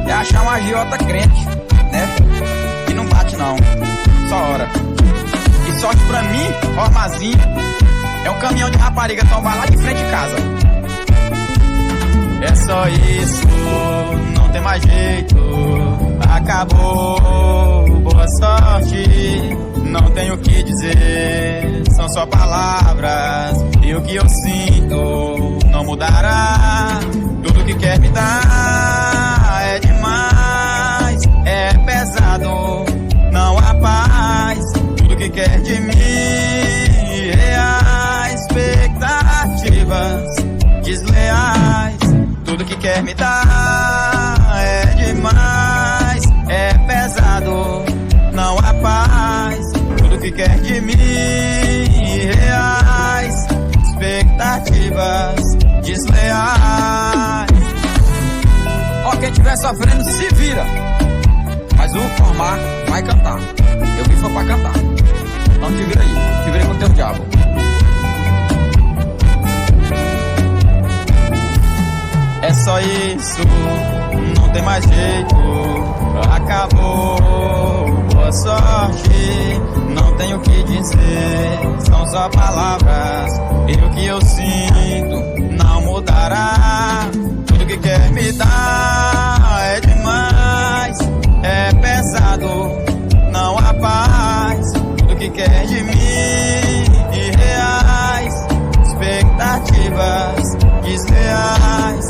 é achar um agiota crente, né? Que não bate não, só hora. E sorte pra mim, ó, armazinho, é um caminhão de rapariga tombar lá de frente de casa. É só isso, não tem mais jeito, acabou, boa sorte, não tenho o que dizer, são só palavras, e o que eu sinto não mudará, tudo que quer me dar é demais, é pesado, não há paz, tudo que quer de mim, reais expectativas desleais. Tudo que quer me dar é demais, é pesado, não há paz. Tudo que quer de mim, reais expectativas desleais. Ó, quem tiver sofrendo se vira, mas o formar vai cantar. Eu vim foi pra cantar. Então te vira aí, te vira com o teu diabo. É só isso, não tem mais jeito, acabou, boa sorte, não tenho o que dizer, são só palavras, e o que eu sinto não mudará, tudo que quer me dar é demais, é pesado, não há paz, tudo que quer de mim, irreais, expectativas desleais.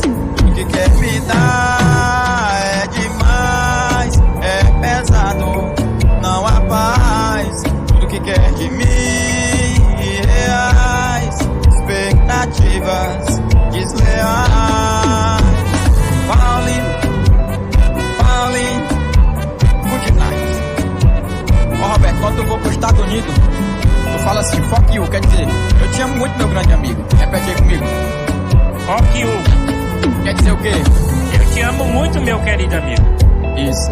Que quer me dar é demais, é pesado, não há paz. Tudo que quer de mim, reais expectativas desleais. Falling, good night. Ó, Roberto, quando eu vou pro Estados Unidos, tu fala assim, fuck you, quer dizer, eu te amo muito, meu grande amigo. Repete aí comigo. Fuck you. Quer dizer o quê? Eu te amo muito, meu querido amigo. Isso.